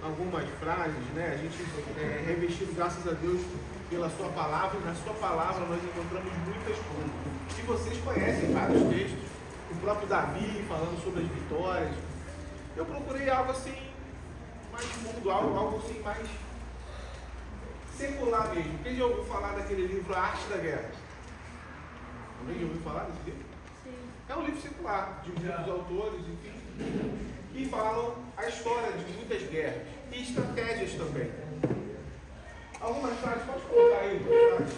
algumas frases, né? A gente é revestido, graças a Deus, pela sua palavra, e na sua palavra nós encontramos muitas coisas. E vocês conhecem vários textos, o próprio Davi falando sobre as vitórias. Eu procurei algo assim, mais fundo, algo assim mais secular mesmo. Quem já ouviu falar daquele livro A Arte da Guerra? Alguém já ouviu falar desse livro? Sim. É um livro secular, de muitos autores, enfim, que falam a história de muitas guerras e estratégias também. Algumas frases, pode colocar aí, frases.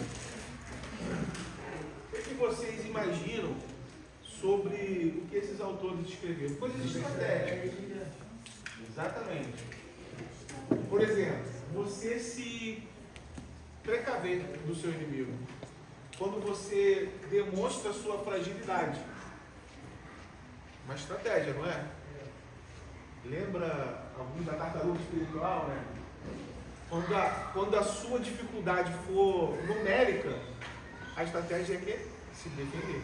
O que vocês imaginam sobre o que esses autores escreveram? Coisas estratégicas. Exatamente. Por exemplo, você se precaver do seu inimigo. Quando você demonstra a sua fragilidade. Uma estratégia, não é? Lembra algum da tartaruga espiritual, né? Quando a sua dificuldade for numérica, a estratégia é que? Se defender.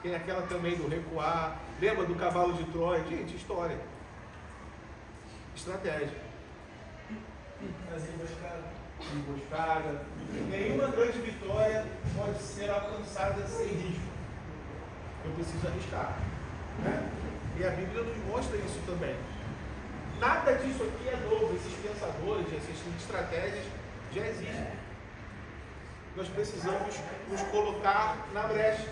Tem aquela também do recuar. Lembra do cavalo de Troia? Gente, história. Estratégia. As Emboscada. Nenhuma grande vitória pode ser alcançada sem risco. Eu preciso arriscar. Né? E a Bíblia nos mostra isso também. Nada disso aqui é novo. Esses pensadores, essas estratégias já existem. Nós precisamos nos colocar na brecha.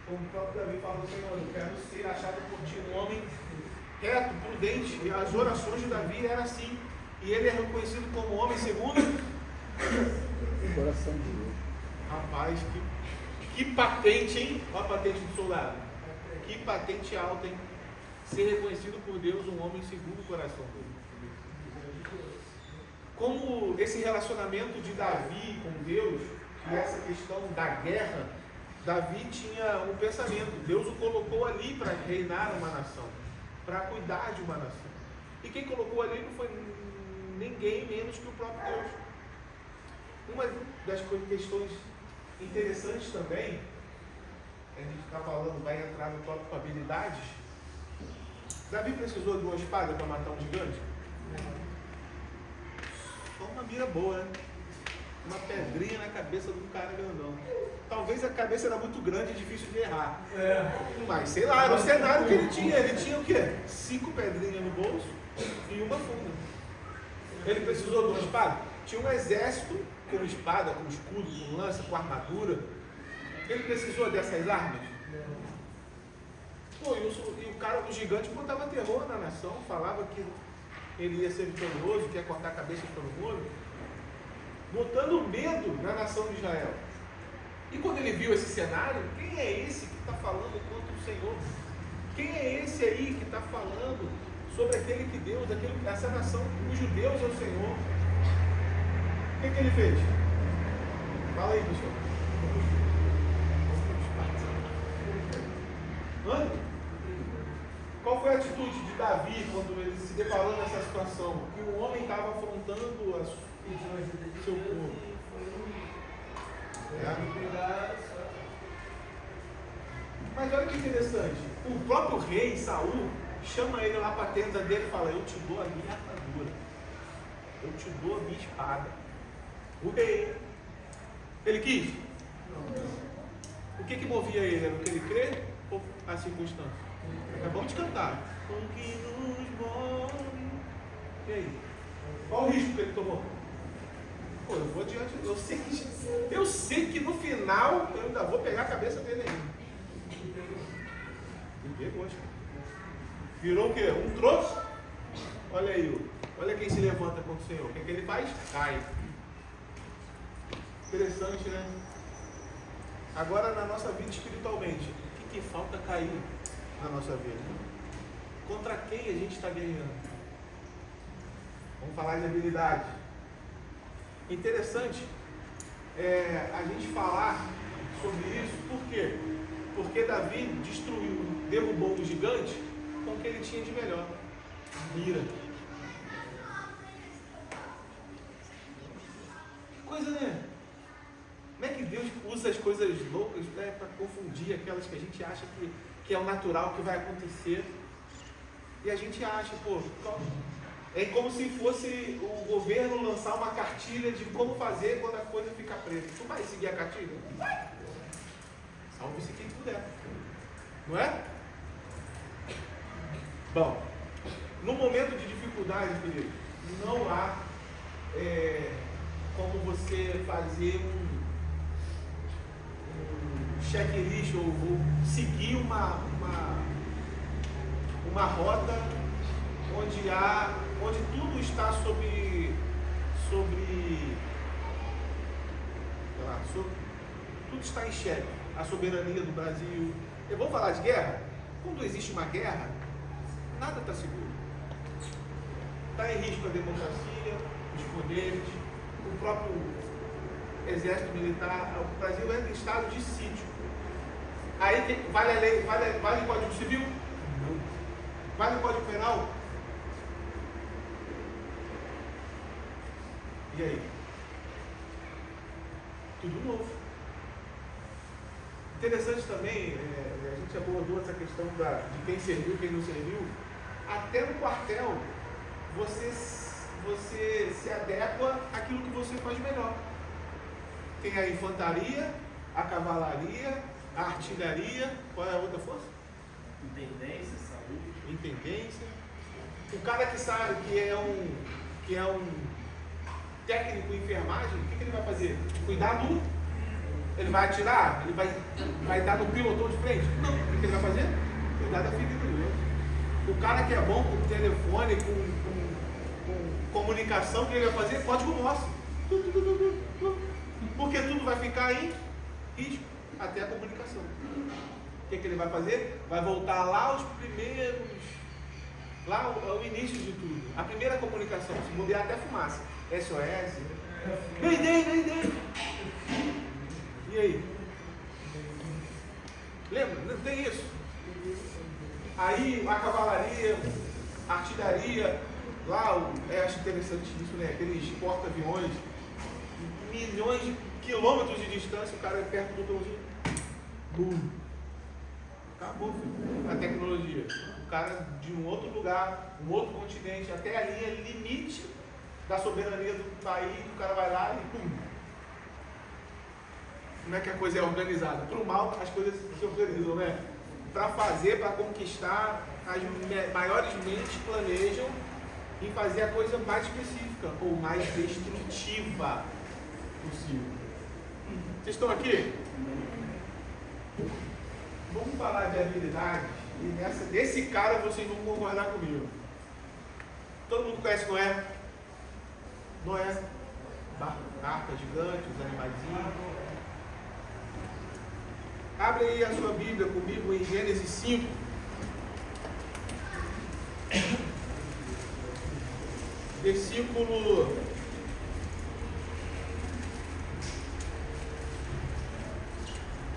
Como o próprio Davi falou, Senhor, eu quero ser achado por ti um homem reto, prudente. E as orações de Davi eram assim. E ele é reconhecido como homem segundo o coração de Deus. Rapaz, que patente, hein? Olha a patente do soldado. Que patente alta, hein? Ser reconhecido por Deus um homem segundo o coração dele. Como esse relacionamento de Davi com Deus, e essa questão da guerra, Davi tinha um pensamento. Deus o colocou ali para reinar uma nação, para cuidar de uma nação. E quem colocou ali não foi ninguém menos que o próprio Deus. Uma das questões interessantes também, a gente está falando, vai entrar no tópico habilidades. Davi precisou de uma espada para matar um gigante? Só uma mira boa, né? Uma pedrinha na cabeça de um cara grandão. Talvez a cabeça era muito grande e difícil de errar. Mas sei lá, era o cenário que ele tinha. Ele tinha o quê? 5 pedrinhas no bolso e uma funda. Ele precisou de uma espada? Tinha um exército com espada, com escudo, com lança, com armadura. Ele precisou dessas armas? Pô, e o gigante botava terror na nação, falava que ele ia ser vitorioso, que ia cortar a cabeça de todo mundo, botando medo na nação de Israel. E quando ele viu esse cenário, quem é esse que está falando contra o Senhor? Quem é esse aí que está falando sobre aquele que Deus, essa nação cujo Deus é o Senhor? O que ele fez? Fala aí, pessoal. Qual foi a atitude de Davi quando ele se deparou nessa situação? Que o homem estava afrontando o seu povo. Mas olha que interessante. O próprio rei Saul chama ele lá para a tenda dele e fala: eu te dou a minha armadura, eu te dou a minha espada. O rei, ele quis? O que movia ele? Era o que ele crê ou a circunstância? Acabamos de cantar. O que nos move. E aí? Qual o risco que ele tomou? Pô, eu vou adiante. Eu sei que no final eu ainda vou pegar a cabeça dele ainda. E pegou, acho. Virou o quê? Um troço? Olha aí, olha quem se levanta contra o Senhor. O que ele faz? Cai. Interessante, né? Agora, na nossa vida espiritualmente, o que falta cair na nossa vida? Contra quem a gente está guerreando? Vamos falar de habilidade. Interessante a gente falar sobre isso. Por quê? Porque Davi derrubou um gigante com o que ele tinha de melhor: mira. Que coisa, né? Como é que Deus usa as coisas loucas, né, para confundir aquelas que a gente acha que é o natural, que vai acontecer? E a gente acha, pô, É como se fosse o governo lançar uma cartilha de como fazer quando a coisa fica presa. Tu vai seguir a cartilha? Não vai. Salve-se quem puder. Não é? Bom, no momento de dificuldade, querido, não há como você fazer um checklist ou seguir uma rota onde tudo está tudo está em xeque. A soberania do Brasil. Eu vou falar de guerra? Quando existe uma guerra, nada está seguro. Está em risco a democracia, os poderes, o próprio exército militar. O Brasil entra em estado de sítio. Aí vale a lei, vale o Código Civil? Não. Vale o Código Penal? E aí? Tudo novo. Interessante também, a gente abordou essa questão de quem serviu e quem não serviu. Até no quartel, você se adequa àquilo que você faz melhor. Tem a infantaria, a cavalaria, a artilharia. Qual é a outra força? Intendência, saúde. Intendência. O cara que sabe que é um técnico em enfermagem, o que ele vai fazer? Cuidar do... Ele vai atirar? Ele vai dar no pilotão de frente? Não. O que ele vai fazer? Cuidar da ferida do outro. O cara que é bom com telefone, com comunicação, o que ele vai fazer? Código Morse. Porque tudo vai ficar em risco, até a comunicação. O que ele vai fazer? Vai voltar lá aos primeiros, lá ao início de tudo. A primeira comunicação, se bobear até fumaça. SOS. Mayday. E aí? Lembra? Não tem isso? Aí a cavalaria, a artilharia, lá eu acho interessante isso, né? Aqueles porta-aviões, milhões de quilômetros de distância, o cara é perto do botãozinho. Bum! Acabou, filho. A tecnologia. O cara de um outro lugar, um outro continente, até a linha limite da soberania do país, o cara vai lá e pum! Como é que a coisa é organizada? Para o mal, as coisas se organizam, né? Para fazer, para conquistar, as maiores mentes planejam em fazer a coisa mais específica ou mais destrutiva possível. Vocês estão aqui? Vamos falar de habilidades e desse cara vocês vão concordar comigo. Todo mundo conhece Noé? Noé, arca gigante, os animaizinhos. Abre aí a sua Bíblia comigo em Gênesis 5. Versículo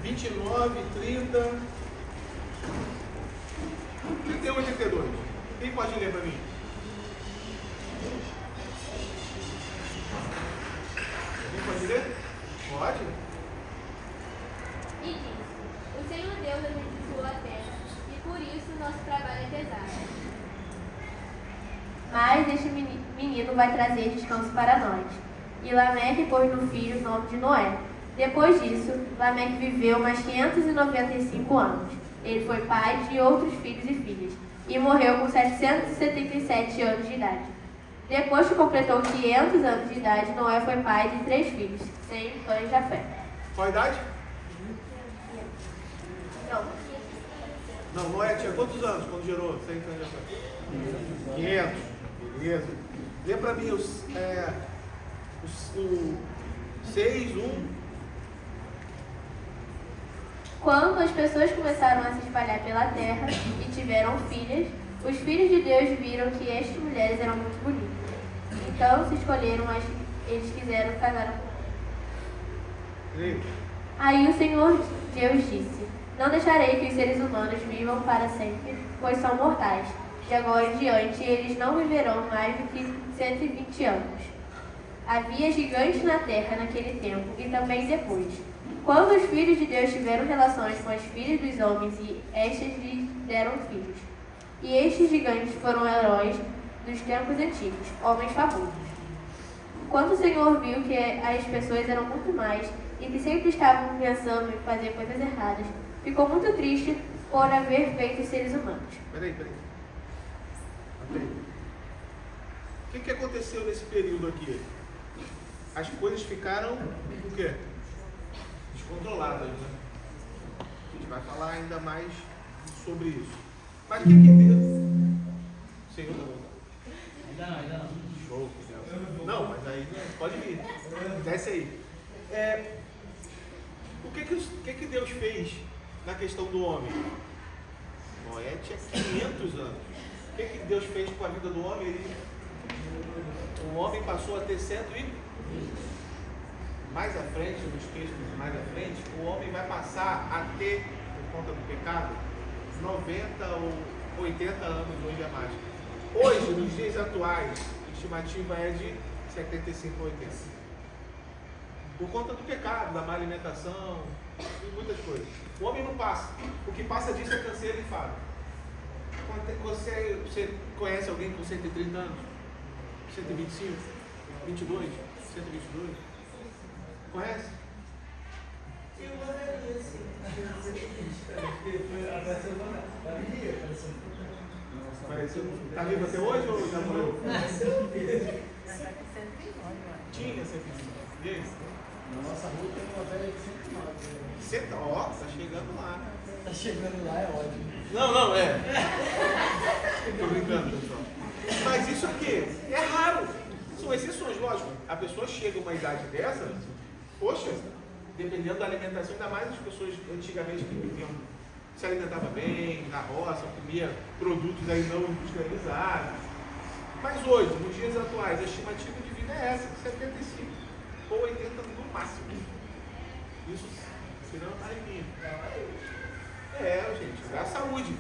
29, 30, 31 e 32. Quem pode ler para mim? Quem pode ler? Pode? E disse: o Senhor Deus abençoou a terra, e por isso nosso trabalho é pesado. Mas este menino vai trazer descanso para nós. E Lameque pôs no filho o nome de Noé. Depois disso, Lameque viveu mais 595 anos. Ele foi pai de outros filhos e filhas, e morreu com 777 anos de idade. Depois que completou 500 anos de idade, Noé foi pai de 3 filhos, Sem, Cã e Jafé. Qual a idade? Não. Não, Noé tinha quantos anos quando gerou? 100 anos de idade? 500. Beleza. Lê para mim o 6, 1. Quando as pessoas começaram a se espalhar pela terra e tiveram filhas, os filhos de Deus viram que estas mulheres eram muito bonitas. Então se escolheram as que eles quiseram casar com elas. Aí o Senhor Deus disse: não deixarei que os seres humanos vivam para sempre, pois são mortais. De agora em diante eles não viverão mais do que 120 anos. Havia gigantes na terra naquele tempo e também depois. Quando os filhos de Deus tiveram relações com as filhas dos homens e estas lhes deram filhos. E estes gigantes foram heróis dos tempos antigos, homens famosos. Quando o Senhor viu que as pessoas eram muito mais e que sempre estavam pensando em fazer coisas erradas, ficou muito triste por haver feito seres humanos. Peraí. O que aconteceu nesse período aqui? As coisas ficaram o quê? Descontroladas, né? A gente vai falar ainda mais sobre isso. Mas o que Deus? Senhor da vontade. Ainda não. Show. Não, mas aí pode vir. Desce aí. O que Deus fez na questão do homem? Noé tinha 500 anos. O que Deus fez com a vida do homem? O homem passou a ter 100 e... Mais à frente, nos textos mais à frente, o homem vai passar a ter, por conta do pecado, 90 ou 80 anos hoje a mais. Hoje, nos dias atuais, a estimativa é de 75 a 80. Por conta do pecado, da má alimentação e muitas coisas. O homem não passa. O que passa disso é canseiro e fado. Você conhece alguém com 130 anos? 125? 22? 122? Conhece? Eu gostaria, sim. Apareceu. Está vivo até hoje ou já morreu? Tinha 125. E aí? Na nossa rua tem uma velha de 109. Ó, tá chegando lá. Tá chegando lá, é ótimo. Não, é. Tô brincando, pessoal. Mas isso aqui é raro. São exceções, lógico. A pessoa chega a uma idade dessa, poxa, dependendo da alimentação, ainda mais as pessoas antigamente que viviam, se alimentavam bem, na roça, comia produtos aí não industrializados. Mas hoje, nos dias atuais, a estimativa de vida é essa, 75 ou 80 no máximo. Isso, senão está em mim. Gente, a saúde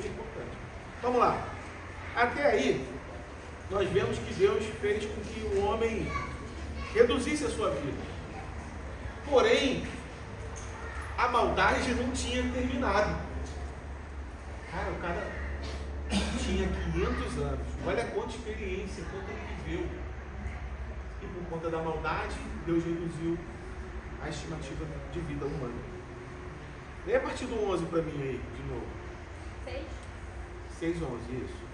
é importante. Vamos lá. Até aí, nós vemos que Deus fez com que o homem reduzisse a sua vida. Porém, a maldade não tinha terminado. Cara, o cara tinha 500 anos. Olha quanta experiência, quanto ele viveu. E por conta da maldade, Deus reduziu a estimativa de vida humana. Lê a partir do 11 para mim aí, de novo. 6, 11, isso.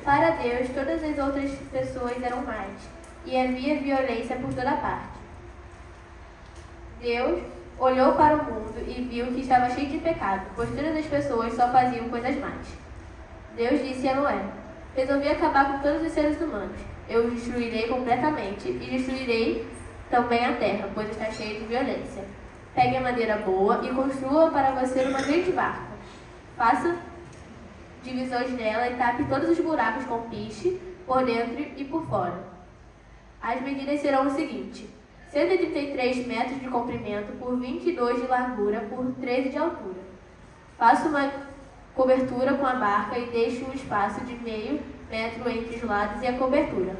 Para Deus, todas as outras pessoas eram más, e havia violência por toda parte. Deus olhou para o mundo e viu que estava cheio de pecado, pois todas as pessoas só faziam coisas más. Deus disse a Noé: resolvi acabar com todos os seres humanos. Eu os destruirei completamente e destruirei também a terra, pois está cheia de violência. Pegue a madeira boa e construa para você uma grande barca. Faça divisões nela e tape todos os buracos com piche, por dentro e por fora. As medidas serão o seguinte: 133 metros de comprimento por 22 de largura por 13 de altura. Faça uma cobertura com a barca e deixe um espaço de meio metro entre os lados e a cobertura.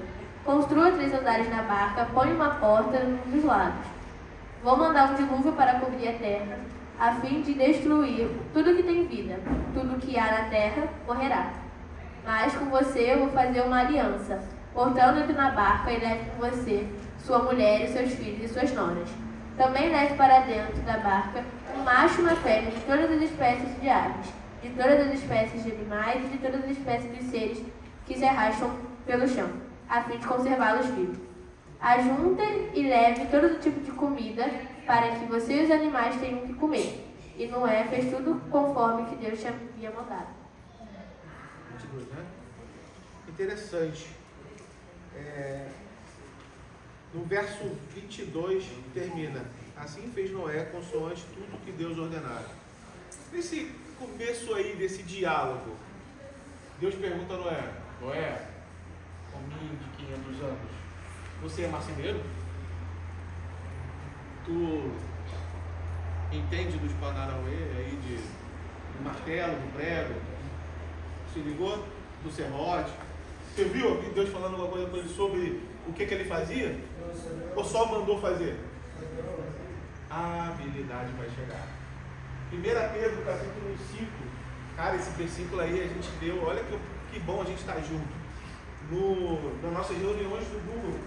Construa 3 andares na barca, põe uma porta num dos lados. Vou mandar um dilúvio para cobrir a terra, a fim de destruir tudo que tem vida. Tudo que há na terra morrerá. Mas com você eu vou fazer uma aliança. Portanto, entre na barca e leve com você sua mulher e seus filhos e suas noras. Também leve para dentro da barca um macho e uma fêmea de todas as espécies de aves, de todas as espécies de animais e de todas as espécies de seres que se arrastam pelo chão, a fim de conservá-los vivos. Ajunte e leve todo tipo de comida para que você e os animais tenham que comer. E Noé fez tudo conforme que Deus havia mandado. 22, né? Interessante. No verso 22 termina: assim fez Noé consoante tudo que Deus ordenara. Nesse começo aí desse diálogo, Deus pergunta a Noé: Noé, homem de 500 anos, você é marceneiro? Tu entende dos Paranauê aí do martelo, do prego? Se ligou? Do serrote? Você viu aqui Deus falando alguma coisa para ele sobre o que ele fazia? Ou só mandou fazer? A habilidade vai chegar. 1 Pedro, capítulo 5, Cara, esse versículo aí a gente deu, olha que bom a gente estar junto. Nas nossas reuniões do Google,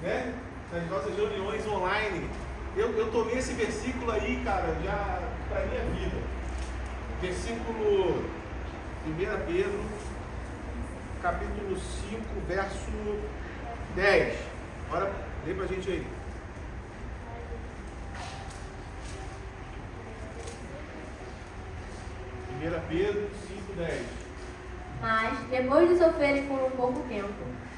né? Nas nossas reuniões online. Eu tomei esse versículo aí, cara, já para minha vida. Versículo 1 Pedro, capítulo 5, verso 10. Bora, lê pra gente aí. 1 Pedro 5, 10. Mas, depois de sofrerem por um pouco tempo,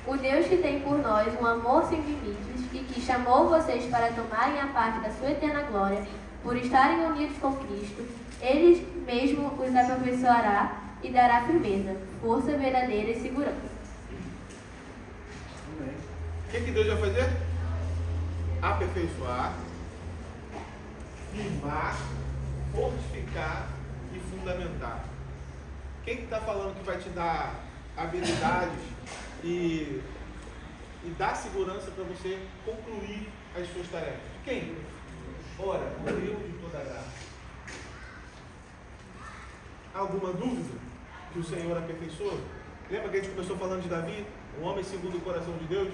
o Deus que tem por nós um amor sem limites e que chamou vocês para tomarem a parte da sua eterna glória, por estarem unidos com Cristo, Ele mesmo os aperfeiçoará e dará firmeza, força verdadeira e segurança. O que Deus vai fazer? Aperfeiçoar, firmar, fortificar e fundamentar. Quem está falando que vai te dar habilidades e dar segurança para você concluir as suas tarefas? Quem? Ora, o Deus de toda graça. Alguma dúvida que o Senhor aperfeiçoou? Lembra que a gente começou falando de Davi, um homem segundo o coração de Deus?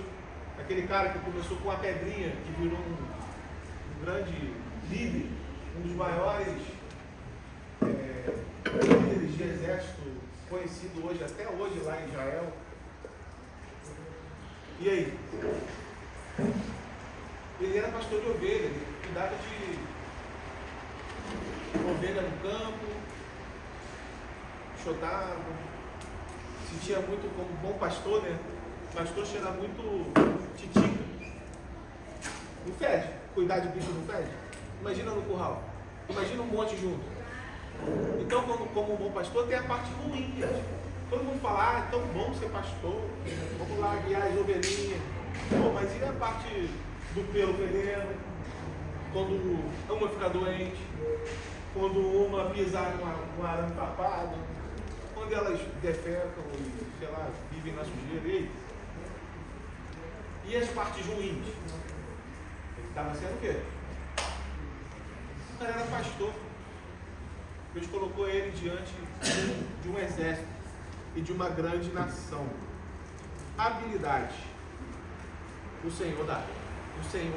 Aquele cara que começou com uma pedrinha e virou um grande líder, um dos maiores líderes de exército conhecido hoje, até hoje lá em Israel. E aí? Ele era pastor de ovelha, ele cuidava de ovelha no campo, chotava, sentia muito como bom pastor, né? Pastor cheira muito titica. Não fede? Cuidar de bicho não fede? Imagina no curral. Imagina um monte junto. Então, como um bom pastor, tem a parte ruim, gente. Todo mundo fala, é tão bom ser pastor, vamos lá guiar as ovelhinhas. Pô, mas e a parte do pelo fedendo? Quando uma fica doente, quando uma pisar num arame papado, quando elas defecam e, sei lá, vivem na sujeira. E as partes ruins? Ele estava sendo o quê? O cara era pastor. Deus colocou ele diante de um exército e de uma grande nação. Habilidade. O Senhor dá. O Senhor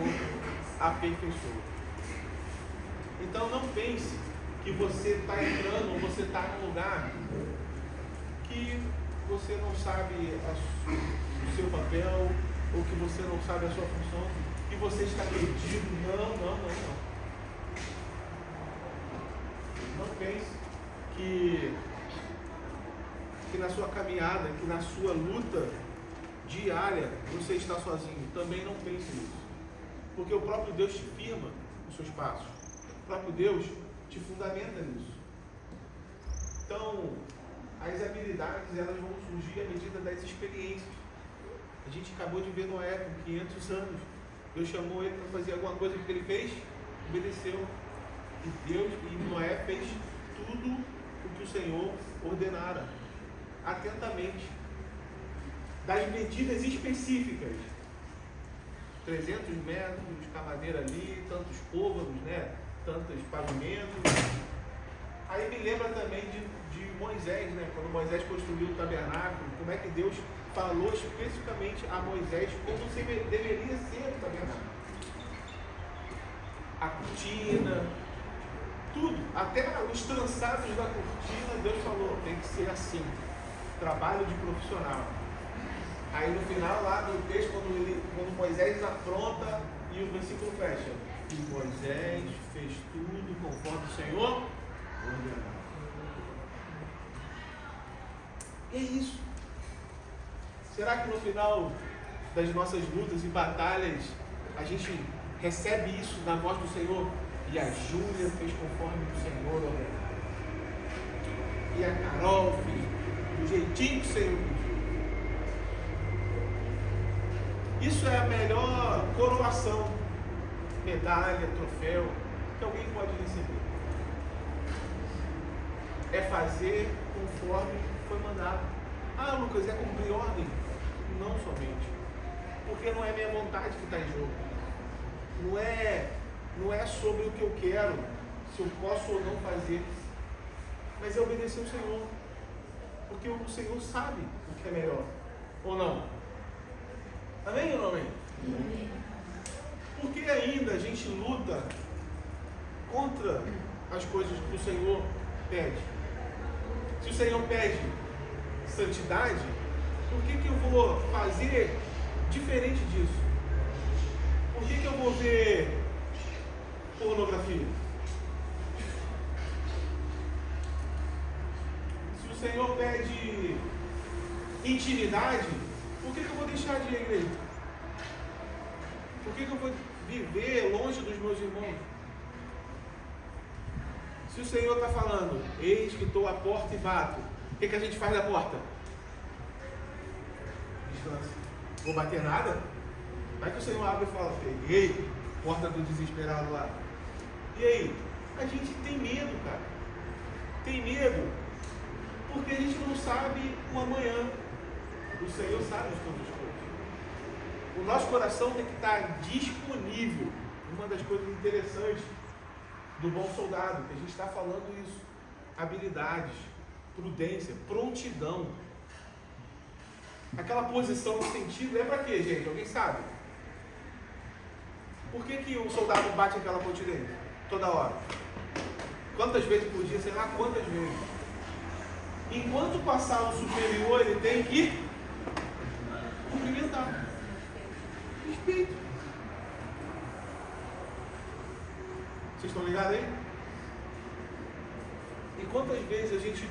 aperfeiçoou. Então não pense que você está entrando ou você está num lugar que você não sabe o seu papel ou que você não sabe a sua função, que você está perdido. Não. Não pense que na sua caminhada, que na sua luta diária, você está sozinho. Também não pense nisso. Porque o próprio Deus te firma os seus passos. O próprio Deus te fundamenta nisso. Então, as habilidades, elas vão surgir à medida das experiências. A gente acabou de ver Noé com 500 anos. Deus chamou ele para fazer alguma coisa que ele fez, obedeceu. E Noé fez tudo o que o Senhor ordenara, atentamente, das medidas específicas. 300 metros, camadeira ali, tantos côvados, né? Tantos pavimentos. Aí me lembra também de Moisés, né? Quando Moisés construiu o tabernáculo, como é que Deus falou especificamente a Moisés como deveria ser o tabernáculo. A cortina, tudo, até os trançados da cortina, Deus falou, tem que ser assim, trabalho de profissional. Aí no final lá do texto, quando Moisés apronta e o versículo fecha, e Moisés fez tudo conforme o Senhor ordenou. E é isso. Será que no final das nossas lutas e batalhas a gente recebe isso na voz do Senhor? E a Júlia fez conforme o Senhor ordenou. E a Carol fez do jeitinho que o Senhor pediu. Isso é a melhor coroação, medalha, troféu que alguém pode receber. É fazer conforme foi mandado. Ah, Lucas, é cumprir ordem? Não somente. Porque não é minha vontade que está em jogo. Não é sobre o que eu quero, se eu posso ou não fazer. mas é obedecer o Senhor. Porque o Senhor sabe o que é melhor. Ou não? Amém ou não amém? Por que ainda a gente luta contra as coisas que o Senhor pede? Se o Senhor pede santidade, por que eu vou fazer diferente disso? Por que eu vou ver pornografia? Se o Senhor pede intimidade, por que eu vou deixar de ir à igreja? Por que eu vou viver longe dos meus irmãos? Se o Senhor está falando, eis que estou à porta e bato, o que a gente faz na porta? Distância. Vou bater nada? Vai que o Senhor abre e fala, peguei, porta do desesperado lá. E aí? A gente tem medo, cara. Tem medo. Porque a gente não sabe o amanhã. O Senhor sabe de todas as coisas. O nosso coração tem que estar disponível. Uma das coisas interessantes do bom soldado, que a gente está falando isso. Habilidades, prudência, prontidão. Aquela posição no sentido é para quê, gente? Alguém sabe? Por que o soldado bate aquela continência toda hora? Quantas vezes por dia? Sei lá quantas vezes. Enquanto passar o superior, ele tem que cumprimentar. Respeito. Vocês estão ligados aí? E quantas vezes a gente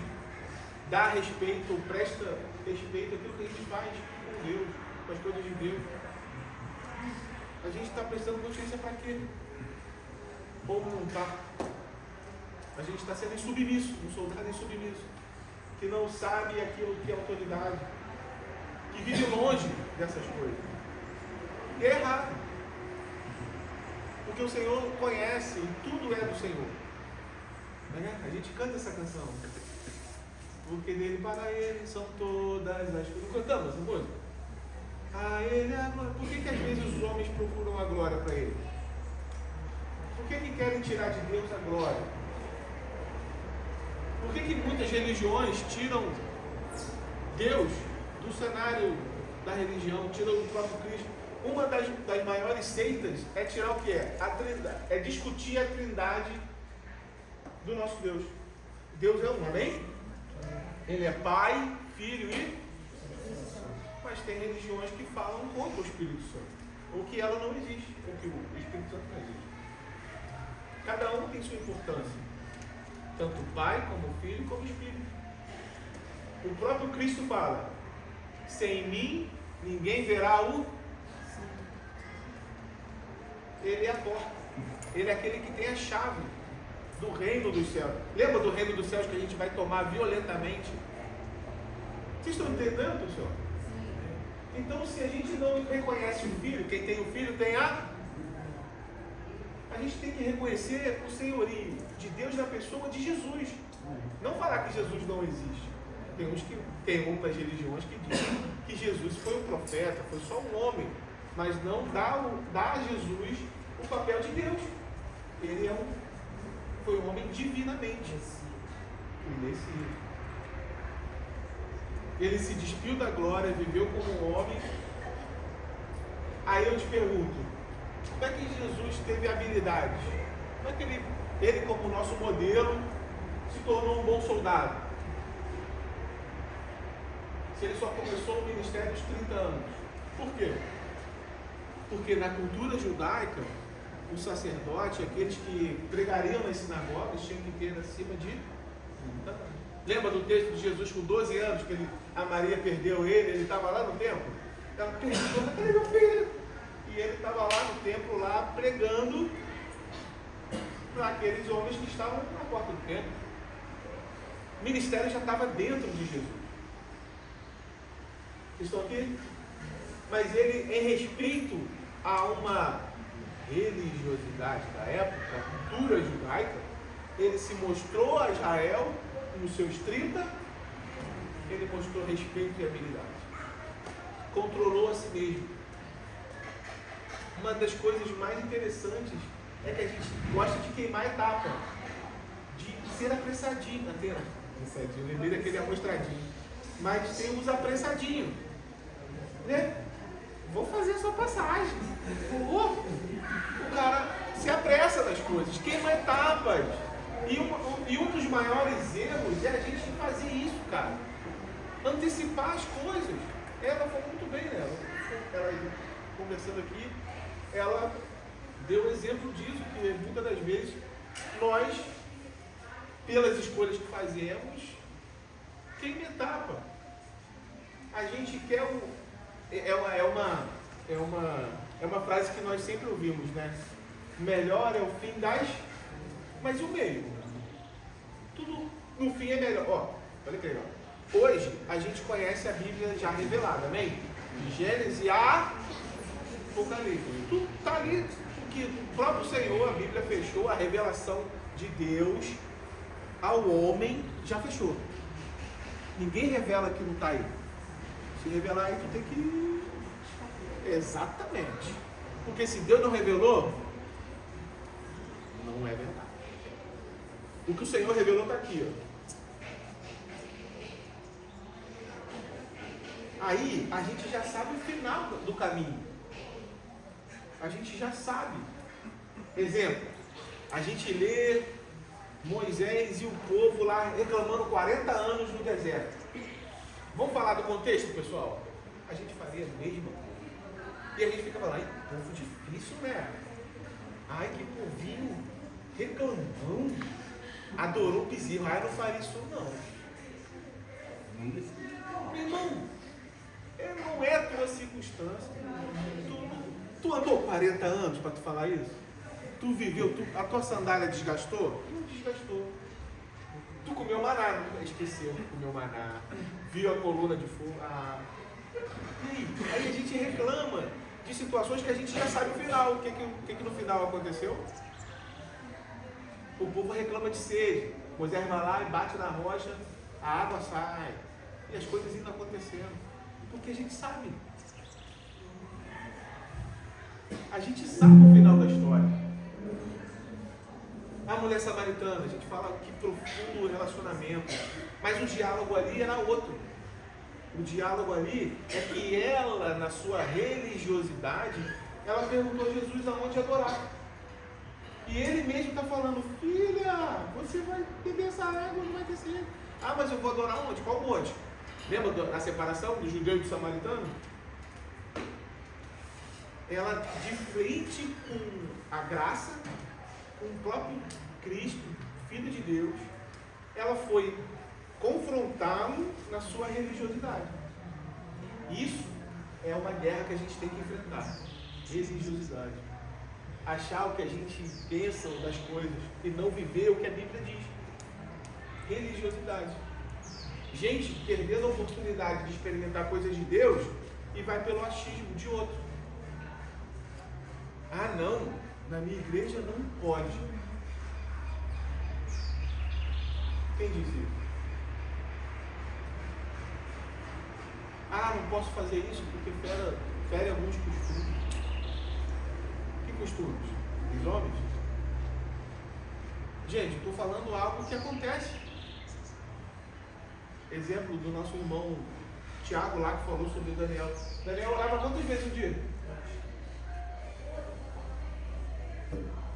dá respeito ou presta respeito àquilo que a gente faz com Deus, com as coisas de Deus? A gente está prestando consciência para quê? Ou não está? A gente está sendo insubmisso, um soldado insubmisso, que não sabe aquilo que é autoridade, que vive longe dessas coisas. E é errado. Porque o Senhor conhece e tudo é do Senhor. A gente canta essa canção. Porque dele para ele são todas as coisas. Não cantamos essa música? A ele a glória. Por que às vezes os homens procuram a glória para ele? Por que querem tirar de Deus a glória? Por que muitas religiões tiram Deus do cenário da religião, tiram o próprio Cristo? Uma das maiores seitas é tirar o que é? A trindade, é discutir a trindade do nosso Deus. Deus é um, amém? Ele é Pai, Filho e... Mas tem religiões que falam contra o Espírito Santo, ou que ela não existe, ou que o Espírito Santo não existe. Cada um tem sua importância, tanto o Pai, como o Filho, como o Espírito. O próprio Cristo fala, sem mim, ninguém verá o... Ele é a porta, ele é aquele que tem a chave do reino dos céus. Lembra do reino dos céus que a gente vai tomar violentamente? Vocês estão entendendo, pessoal? Então, se a gente não reconhece o Filho, quem tem o Filho tem a gente tem que reconhecer o senhorio de Deus na pessoa de Jesus. Não falar que Jesus não existe. Tem outras religiões que dizem que Jesus foi um profeta, foi só um homem, mas não dá a Jesus o papel de Deus. Ele foi um homem divinamente. Ele se despiu da glória, viveu como um homem. Aí eu te pergunto, como é que Jesus teve habilidades? Como é que ele como nosso modelo, se tornou um bom soldado? Se ele só começou o ministério aos 30 anos. Por quê? Porque na cultura judaica, o sacerdote, aqueles que pregariam nas sinagogas, tinham que ter acima de 30 anos. Lembra do texto de Jesus com 12 anos, que a Maria perdeu ele estava lá no templo? Ela perguntou, cadê meu filho? E ele estava lá no templo, lá pregando para aqueles homens que estavam na porta do templo. O ministério já estava dentro de Jesus. Vocês estão aqui? Mas ele, em respeito a uma religiosidade da época, a cultura judaica, ele se mostrou a Israel nos seus 30, ele mostrou respeito e habilidade. Controlou a si mesmo. Uma das coisas mais interessantes é que a gente gosta de queimar a etapa, de ser apressadinho na terra. Apressadinho, lembrei daquele amostradinho. Mas tem os apressadinhos. Né? Vou fazer a sua passagem. O cara se apressa das coisas, queima etapas. E um dos maiores erros é a gente fazer isso, cara. Antecipar as coisas. Ela foi muito bem, né? Ela conversando aqui, ela deu exemplo disso, que muitas das vezes nós, pelas escolhas que fazemos, queima etapa. A gente quer é uma frase que nós sempre ouvimos, né? Melhor é o fim das... Mas e o meio? Tudo no fim é melhor. Ó, olha que legal. Hoje a gente conhece a Bíblia já revelada, amém? De Gênesis a Apocalipse. Tudo está ali, porque o próprio Senhor, a Bíblia fechou, a revelação de Deus ao homem já fechou. Ninguém revela que não está aí. Se revelar aí, tu tem que... Exatamente. Porque se Deus não revelou, não é verdade. O que o Senhor revelou está aqui, ó. Aí a gente já sabe o final do caminho. A gente já sabe. Exemplo, a gente lê Moisés e o povo lá reclamando 40 anos no deserto. Vamos falar do contexto, pessoal? A gente faria a mesma coisa. E a gente fica falando, ai, povo difícil, né? Ai, que povinho reclamão. Adorou o bezerro. Ai, não faria isso não. Meu irmão, não é a tua circunstância. Tu andou 40 anos para tu falar isso? Tu viveu, a tua sandália desgastou? Não desgastou. Tu comeu maná, esqueceu que comeu maná. Viu a coluna de fogo. E aí a gente reclama de situações que a gente já sabe o final. O que no final aconteceu? O povo reclama de sede. Moisés vai lá e bate na rocha, a água sai. E as coisas indo acontecendo. Porque a gente sabe. A gente sabe o final da história. A mulher samaritana, a gente fala que profundo o relacionamento. Mas o diálogo ali era outro. O diálogo ali é que ela, na sua religiosidade, ela perguntou a Jesus aonde adorar. E ele mesmo está falando, filha, você vai beber essa água, não vai descer. Ah, mas eu vou adorar onde? Qual monte? Lembra da separação do judeu e do samaritano? Ela, de frente com a graça, com o próprio Cristo, Filho de Deus, ela foi confrontá-lo na sua religiosidade. Isso é uma guerra que a gente tem que enfrentar. Religiosidade. Achar o que a gente pensa das coisas e não viver o que a Bíblia diz. Religiosidade. Gente perdendo a oportunidade de experimentar coisas de Deus e vai pelo achismo de outro. Ah, não, na minha igreja não pode. Quem diz isso? Ah, não posso fazer isso porque fere alguns costumes. Que costumes? Dos homens? Gente, estou falando algo que acontece. Exemplo do nosso irmão Tiago lá que falou sobre Daniel. Daniel orava quantas vezes no dia?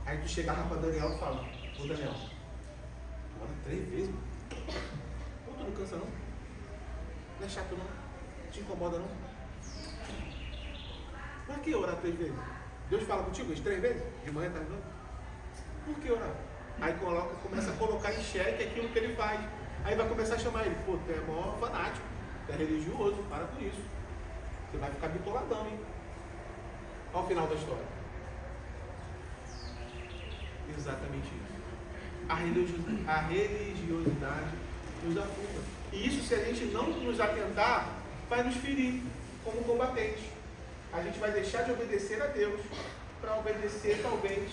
Aí tu chegava para Daniel e fala, ô Daniel, tu ora 3 vezes, mano. Pô, tu não cansa não? Não é chato não? Te incomoda não? Por que orar 3 vezes? Deus fala contigo as 3 vezes? De manhã, tarde, noite? Por que orar? Aí começa a colocar em xeque aquilo que ele faz. Aí vai começar a chamar ele, pô, tu é maior fanático, tu é religioso, para com isso. Você vai ficar bitoladão, hein? Olha o final da história. Exatamente isso. A religiosidade nos afunda. E isso, se a gente não nos atentar, vai nos ferir como combatentes. A gente vai deixar de obedecer a Deus para obedecer, talvez,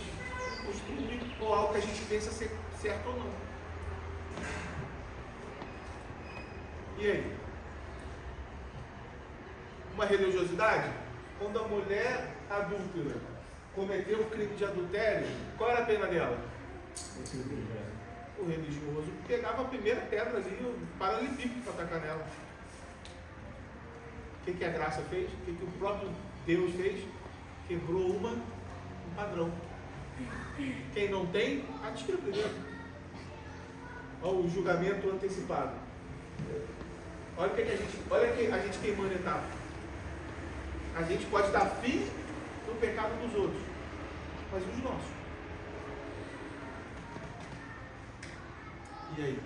um costume ou algo que a gente pensa ser certo ou não. E aí? Uma religiosidade? Quando a mulher adúltera cometeu o crime de adultério, qual era a pena dela? o religioso pegava a primeira pedra ali, o paralelepípedo para atacar nela. O que a graça fez? O que o próprio Deus fez? Quebrou um padrão. Quem não tem, atira primeiro. Olha o julgamento antecipado. Olha que a gente queimando etapa. A gente pode dar fim no pecado dos outros, mas os nossos. E aí?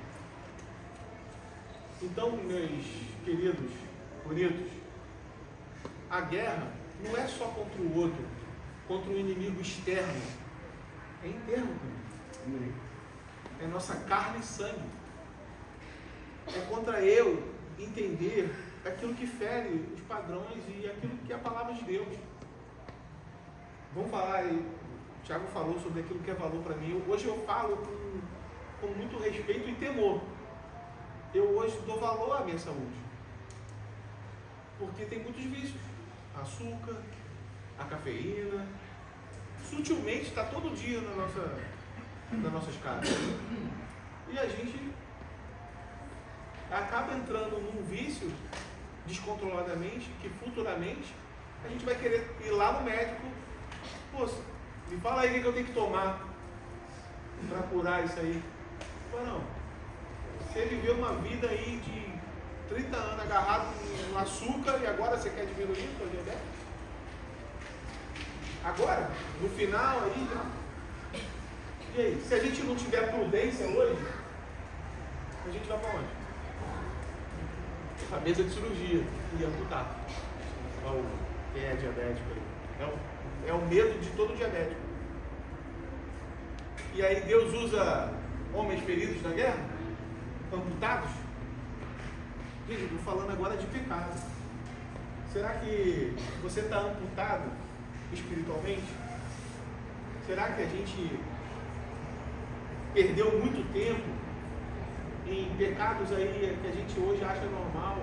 Então, meus queridos, bonitos, a guerra não é só contra o outro, contra o inimigo externo, é interno também. É nossa carne e sangue. É contra eu entender aquilo que fere os padrões e aquilo que é a palavra de Deus. Vamos falar aí, o Thiago falou sobre aquilo que é valor para mim. Hoje eu falo com muito respeito e temor. Eu hoje dou valor à minha saúde. Porque tem muitos vícios. Açúcar, a cafeína. Sutilmente está todo dia nas nossas casas. E a gente acaba entrando num vício descontroladamente, que futuramente a gente vai querer ir lá no médico. Poxa, me fala aí o que eu tenho que tomar para curar isso aí. Não. Você viveu uma vida aí de 30 anos agarrado no açúcar e agora você quer diminuir o seu diabetes? Agora? No final aí já? E aí? Se a gente não tiver prudência hoje, a gente vai para onde? A mesa de cirurgia e amputar. Quem é diabético aí? É o medo de todo diabético. E aí Deus usa homens feridos na guerra? Amputados? Gente, estou falando agora de pecado. Será que você está amputado espiritualmente? Será que a gente perdeu muito tempo em pecados aí que a gente hoje acha normal?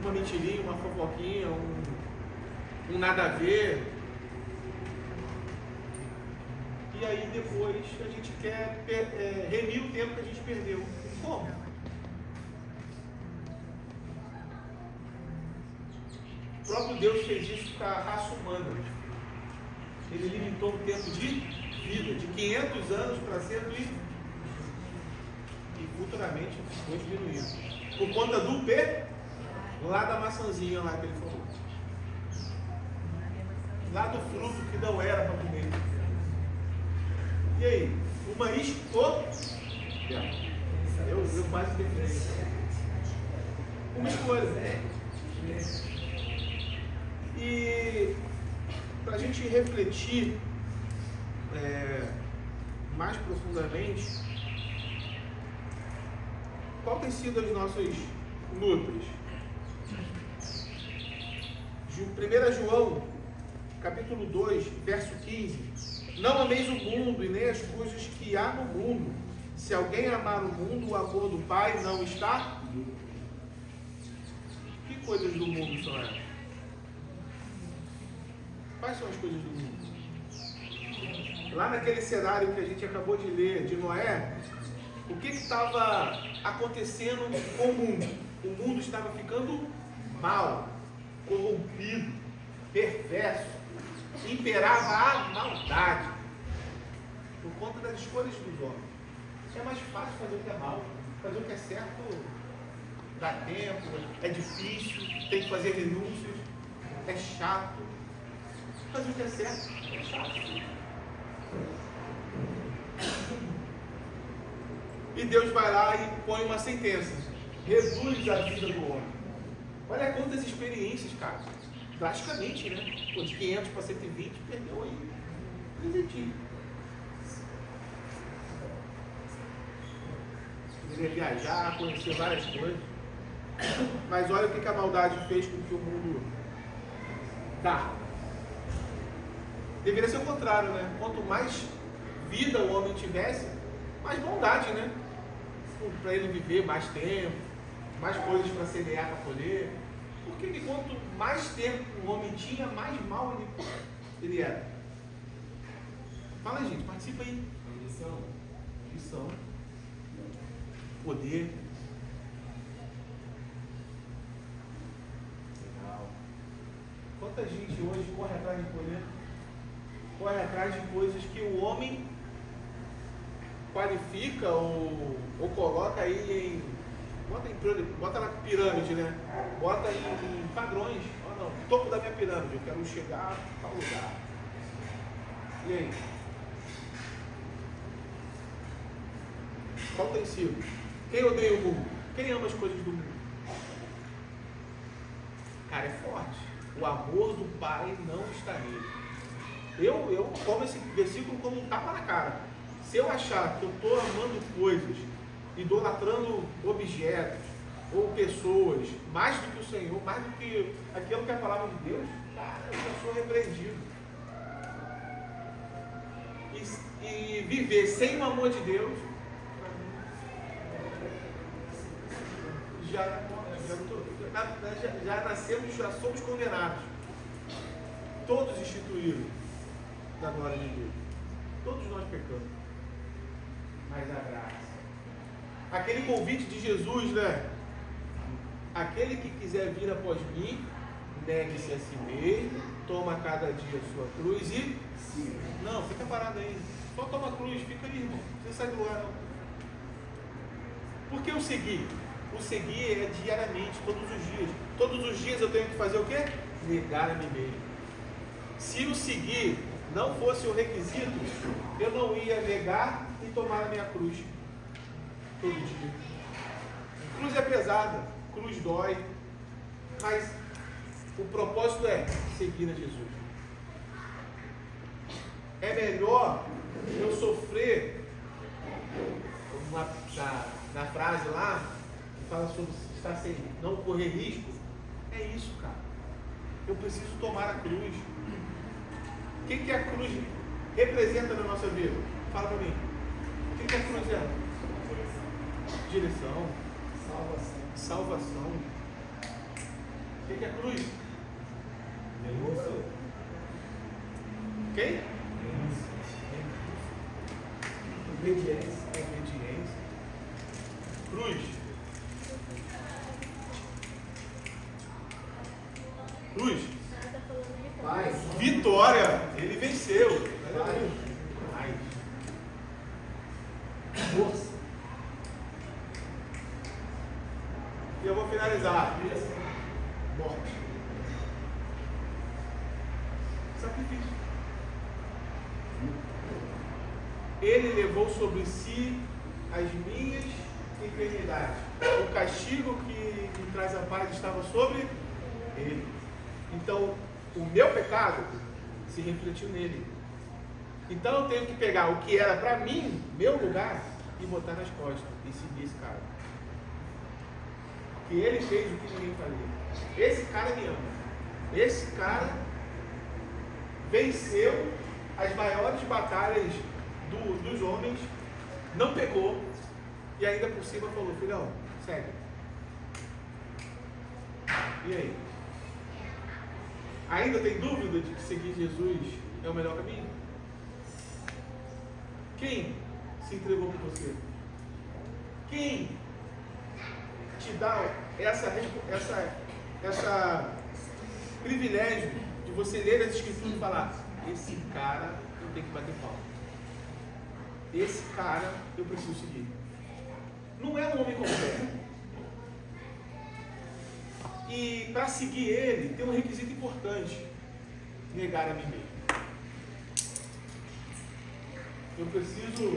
Uma mentirinha, uma fofoquinha, um nada a ver. E aí depois a gente quer remir o tempo que a gente perdeu. Como? O próprio Deus fez isso com a raça humana. Ele limitou o tempo de vida, de 500 anos para 100 e futuramente foi diminuído. Por conta do P, lá da maçãzinha lá que ele falou. Lá do fruto que não era para comer. E aí? Uma escolha. Eu quase defini. Uma escolha. E para a gente refletir mais profundamente, qual tem sido as nossas lutas? 1 João, capítulo 2, verso 15. Não ameis o mundo e nem as coisas que há no mundo. Se alguém amar o mundo, o amor do Pai não está. Que coisas do mundo são essas? Quais são as coisas do mundo? Lá naquele cenário que a gente acabou de ler, de Noé, o que estava acontecendo com o mundo? O mundo estava ficando mal, corrompido, perverso, imperava a maldade, por conta das escolhas dos homens. É mais fácil fazer o que é mal, fazer o que é certo dá tempo, é difícil, tem que fazer renúncias, é chato. Fazer o que é certo é chato. E Deus vai lá e põe uma sentença, reduz a vida do homem. Olha quantas experiências, cara. Drasticamente, né? Pô, de 500 para 120, perdeu aí. Presentinho. Queria viajar, conhecer várias coisas. Mas olha o que a maldade fez com que o mundo dá. Deveria ser o contrário, né? Quanto mais vida o homem tivesse, mais bondade, né? Para ele viver mais tempo, mais coisas para semear, para colher. Por que quanto mais tempo o homem tinha, mais mal ele era? Fala aí, gente, participa aí. Lição. Poder. Legal. Quanta gente hoje corre atrás de poder? Corre atrás de coisas que o homem qualifica ou coloca aí em... Bota na pirâmide, né? Bota em padrões. Oh, não, topo da minha pirâmide, eu quero chegar a tal lugar. E aí? Qual tem sido? Quem odeia o mundo? Quem ama as coisas do mundo? Cara, é forte. O amor do Pai não está nele. Eu tomo esse versículo como um tapa na cara. Se eu achar que eu estou amando coisas, idolatrando objetos ou pessoas, mais do que o Senhor, mais do que aquilo que é a palavra de Deus, cara, eu já sou repreendido. E viver sem o amor de Deus, já nascemos, já somos condenados. Todos instituíram da glória de Deus. Todos nós pecamos. Mas a graça. Aquele convite de Jesus, né? Aquele que quiser vir após mim, negue-se a si mesmo, toma cada dia a sua cruz e... Sim. Não, fica parado aí. Só toma a cruz, fica aí, irmão. Você sai do lugar, não. Por que o seguir? O seguir é diariamente, todos os dias. Todos os dias eu tenho que fazer o quê? Negar a mim mesmo. Se o seguir não fosse o requisito, eu não ia negar e tomar a minha cruz. Todo dia. Cruz é pesada, cruz dói, mas o propósito é seguir a Jesus. É melhor eu sofrer, na frase lá, que fala sobre estar sem não correr risco, é isso, cara. Eu preciso tomar a cruz. O que a cruz representa na nossa vida? Fala para mim. O que a cruz é? Direção. Salvação. O que é a cruz? Denúncia. Quem? Obediência. Cruz. Cruz. Paz. Vitória. Ele venceu. Paz. Força. E eu vou finalizar. Morte. Sacrifício. Ele levou sobre si as minhas enfermidades. O castigo que me traz a paz estava sobre ele. Então, o meu pecado se refletiu nele. Então, eu tenho que pegar o que era para mim, meu lugar, e botar nas costas e seguir esse cara. Que ele fez o que ninguém faria. Esse cara me ama. Esse cara venceu as maiores batalhas dos homens, não pecou e ainda por cima falou: filhão, segue. E aí? Ainda tem dúvida de que seguir Jesus é o melhor caminho? Quem se entregou por você? Quem te dá essa privilégio de você ler as escrituras e falar: esse cara eu tenho que bater palma, esse cara eu preciso seguir? Não é um homem qualquer. E para seguir ele tem um requisito importante: negar a mim mesmo. Eu preciso,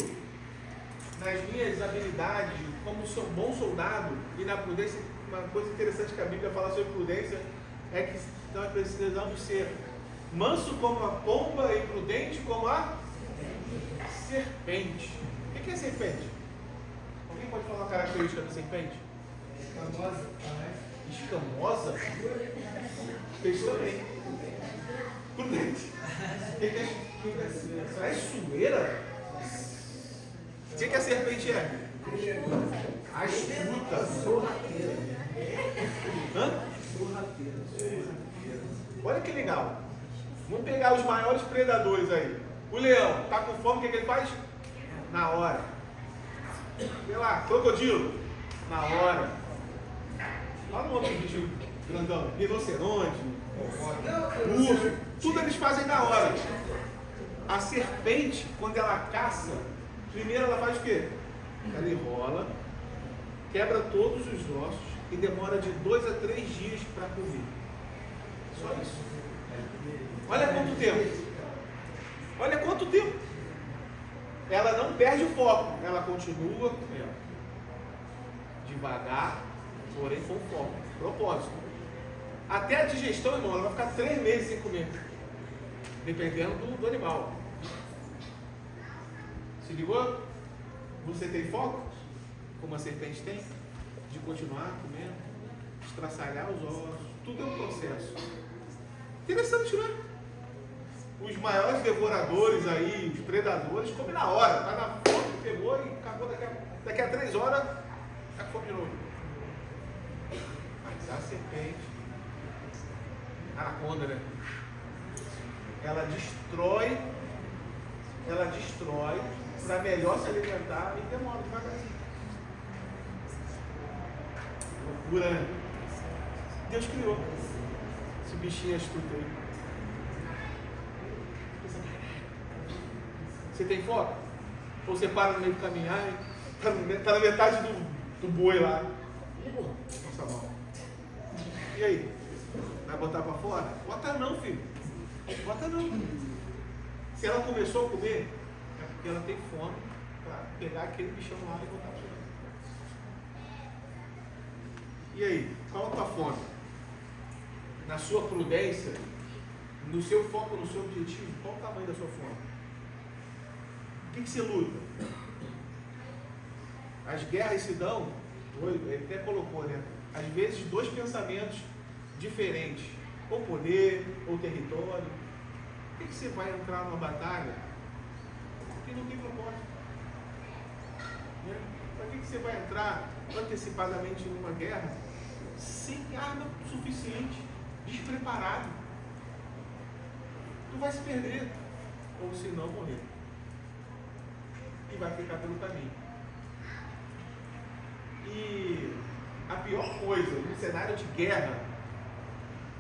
nas minhas habilidades como bom soldado e na prudência. Uma coisa interessante que a Bíblia fala sobre prudência é que nós precisamos ser manso como a pomba e prudente como a serpente. O que é serpente? Alguém pode falar uma característica da serpente? Escamosa. Escamosa? Peixe também. Prudente. O que é sueira? O que a serpente é? Astuta. Sorrateira. Hã? Sorrateira. Olha que legal. Vamos pegar os maiores predadores aí. O leão está com fome, o que ele faz? Na hora. Sei lá, crocodilo, na hora. Lá no outro bicho grandão, rinoceronte, urso, tudo eles fazem na hora. A serpente, quando ela caça, primeiro ela faz o quê? Ela enrola, quebra todos os ossos e demora de 2 a 3 dias para comer. Só isso. Olha quanto tempo. Olha quanto tempo. Ela não perde o foco, ela continua comendo. Devagar, porém com foco, propósito. Até a digestão, irmão, ela vai ficar 3 meses sem comer. Dependendo do animal. Se ligou? Você tem foco? Como a serpente tem? De continuar comendo, estraçalhar os ossos. Tudo é um processo. Interessante, né? Os maiores devoradores aí, os predadores, comem na hora. Tá na fome, pegou e acabou daqui a 3 horas, tá com fome de novo. Mas a serpente, a anaconda, né? Ela destrói para melhor se alimentar e demora devagarzinho. Loucura, né? Deus criou esse bichinho astuto aí. Você tem foco? Ou você para no meio do caminho? Ai, tá na metade do boi lá. Nossa mão. E aí? Vai botar para fora? Bota não, filho. Bota não. Se ela começou a comer, é porque ela tem fome para pegar aquele bichão lá e botar para fora. E aí? Qual a tua fome? Na sua prudência, no seu foco, no seu objetivo, qual o tamanho da sua fome? O que você luta? As guerras se dão, ele até colocou, né? Às vezes 2 pensamentos diferentes, ou poder, ou território. Por que você vai entrar numa batalha que não tem propósito? Né? Para que você vai entrar antecipadamente numa guerra sem arma suficiente, despreparado? Tu vai se perder, ou se não morrer. E vai ficar pelo caminho. E a pior coisa no cenário de guerra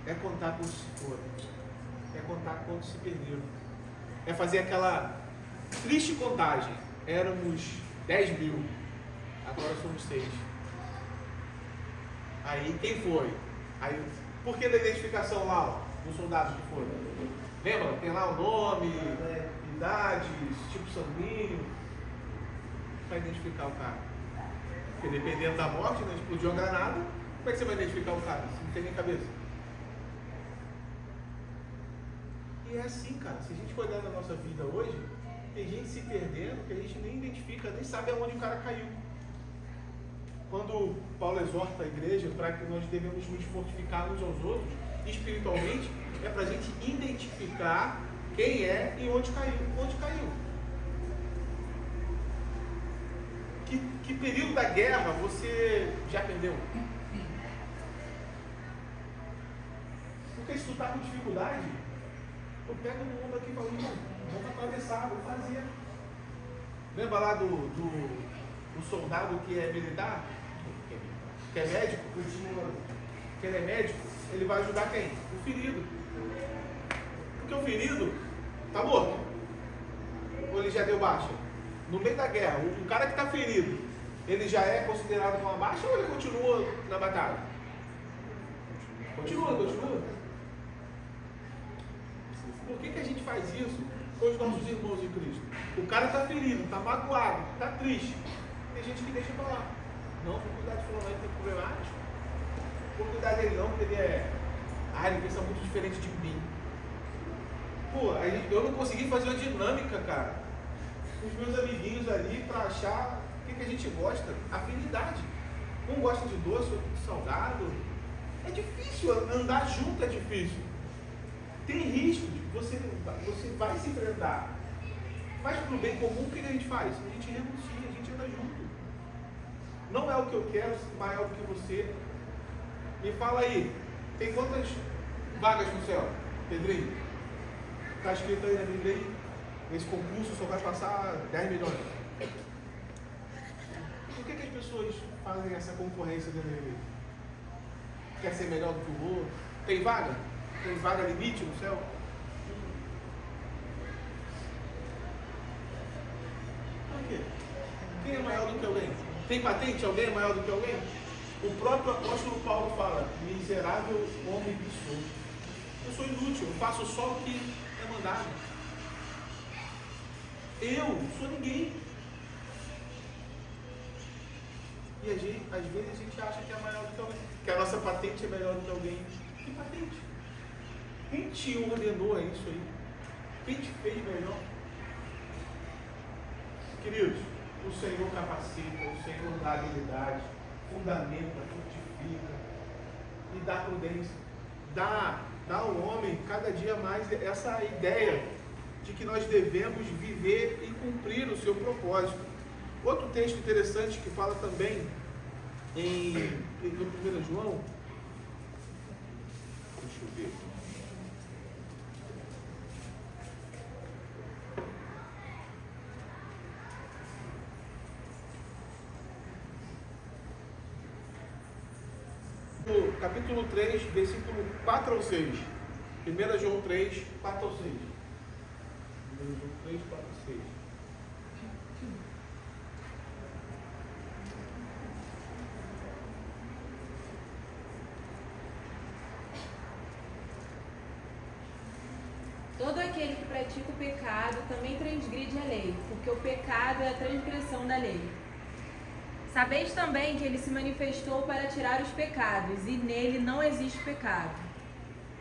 é contar quantos se foram, é contar quantos se perderam, é fazer aquela triste contagem. Éramos 10 mil, agora somos 6. Aí quem foi? Aí, por que da identificação lá, ó, dos soldados que foram? Lembra? Tem lá o nome, idade, tipo sanguíneo, para identificar o cara. Porque dependendo da morte, né, explodiu a granada, como é que você vai identificar o cara se não tem nem cabeça? E é assim, cara, se a gente olhar na nossa vida hoje, tem gente se perdendo que a gente nem identifica, nem sabe aonde o cara caiu. Quando Paulo exorta a igreja para que nós devemos nos fortificar uns aos outros, espiritualmente, é para a gente identificar quem é e onde caiu. Que período da guerra você já perdeu? Porque se tu está com dificuldade, tu pega no mundo aqui e fala, vamos atravessar, vou fazer. Lembra lá do soldado que é militar? Que é médico? Que ele é médico, ele vai ajudar quem? O ferido. Porque o ferido está morto. Ou ele já deu baixa? No meio da guerra, o cara que está ferido, ele já é considerado uma baixa ou ele continua na batalha? Continua. Por que a gente faz isso com os nossos irmãos em Cristo? O cara está ferido, está magoado, está triste. Tem gente que deixa para lá. Não, vou cuidar de fulano, ele tem problemático. Vou cuidar dele não, porque ele pensa muito diferente de mim. Pô, eu não consegui fazer uma dinâmica, cara, com os meus amiguinhos ali para achar o que a gente gosta. Afinidade. Um gosta de doce, outro de salgado. É difícil, andar junto é difícil. Tem risco, você vai se enfrentar. Mas para o bem comum, o que a gente faz? A gente renuncia, a gente anda junto. Não é o que eu quero, maior do que você. Me fala aí, tem quantas vagas no céu, Pedrinho? Está escrito aí na Bíblia aí? Esse concurso só vai passar 10 milhões. por que as pessoas fazem essa concorrência dentro da igreja? Quer ser melhor do que o outro? Tem vaga? Tem vaga limite no céu? Por quê? Quem é maior do que alguém? Tem patente? Alguém é maior do que alguém? O próprio apóstolo Paulo fala: miserável homem que sou. Eu sou inútil, eu faço só o que é mandado. Eu sou ninguém. E às vezes a gente acha que é maior do que alguém, que a nossa patente é melhor do que alguém. Que patente? Quem te ordenou a isso aí? Quem te fez melhor? Queridos, o Senhor capacita, o Senhor dá habilidade, fundamenta, fortifica e dá prudência. Dá ao homem cada dia mais essa ideia de que nós devemos viver e cumprir o seu propósito. Outro texto interessante que fala também no 1 João, deixa eu ver. No capítulo 3, versículo 4 ao 6. 1 João 3, 4 ao 6. 1 João 3, 4 ao 6. Todo aquele que pratica o pecado também transgride a lei, porque o pecado é a transgressão da lei. Sabeis também que ele se manifestou para tirar os pecados, e nele não existe pecado.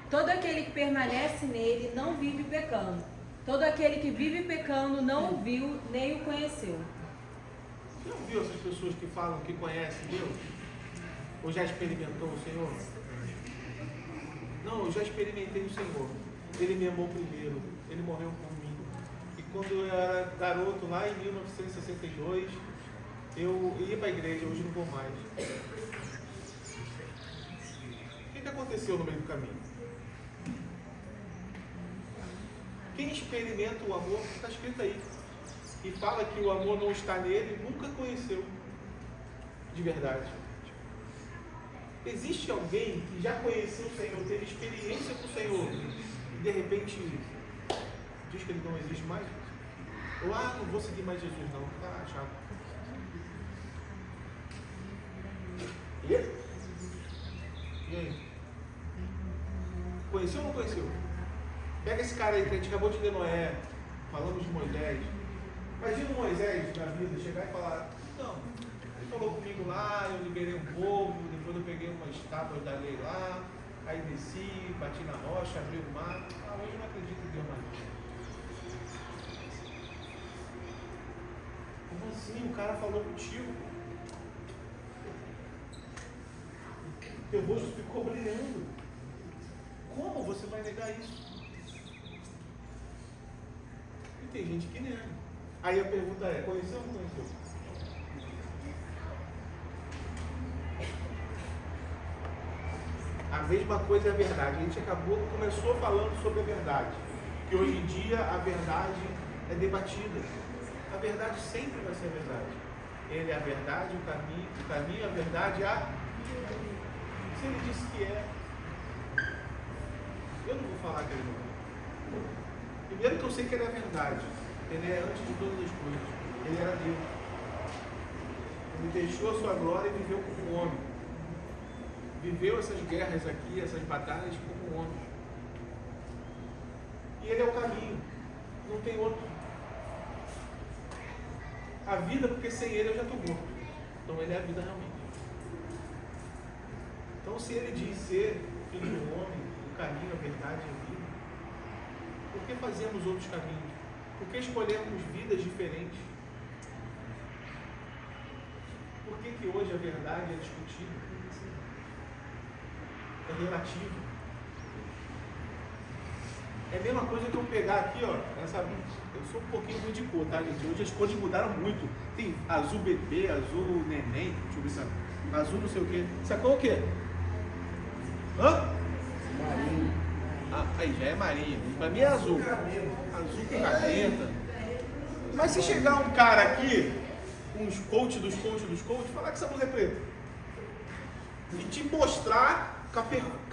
Todo aquele que permanece nele não vive pecando. Todo aquele que vive pecando não o viu, nem o conheceu. Você não viu essas pessoas que falam que conhecem Deus? Ou já experimentou o Senhor? Não, eu já experimentei o Senhor. Ele me amou primeiro, ele morreu por mim. E quando eu era garoto, lá em 1962, eu ia para a igreja, hoje não vou mais. O que aconteceu no meio do caminho? Quem experimenta o amor, está escrito aí, e fala que o amor não está nele, nunca conheceu de verdade. Existe alguém que já conheceu o Senhor, teve experiência com o Senhor, e de repente diz que ele não existe mais? Ou, não vou seguir mais Jesus não, tá chato. E aí? Conheceu ou não conheceu? Pega esse cara aí que a gente acabou de ler Noé, falamos de Moisés. Imagina o Moisés na vida chegar e falar: não, ele falou comigo lá, eu liberei um povo, depois eu peguei umas tábuas da lei lá, aí desci, bati na rocha, abri o mar. Hoje eu não acredito em Deus mais. Como assim? O cara falou contigo. Teu rosto ficou brilhando. Como você vai negar isso? E tem gente que nega. Aí a pergunta é: conheceu ou não conheceu? A mesma coisa é a verdade. A gente começou falando sobre a verdade. Que hoje em dia a verdade é debatida. A verdade sempre vai ser a verdade. Ele é a verdade, o caminho, a verdade, a vida. Se ele disse que é, eu não vou falar que ele não é. Primeiro que eu sei que ele é a verdade. Ele é antes de todas as coisas. Ele era Deus. Ele deixou a sua glória e viveu como homem. Viveu essas guerras aqui, essas batalhas como homem. E ele é o caminho. Não tem outro. A vida, porque sem ele eu já estou morto. Então ele é a vida realmente. Então se ele diz ser filho do homem, o caminho, a verdade e a vida, por que fazemos outros caminhos? Por que escolhemos vidas diferentes? Por que hoje a verdade é discutida? É relativa. É a mesma coisa que eu pegar aqui, ó. Eu sou um pouquinho ruim de cor, tá, gente? Hoje as cores mudaram muito. Tem azul bebê, azul neném, deixa eu ver se azul não sei o quê. Sacou o quê? Hã? Marinho. Aí já é marinho. Pra mim é azul. Azul com caneta. Mas se chegar um cara aqui com os coach dos coach, falar que essa blusa é preta. E te mostrar com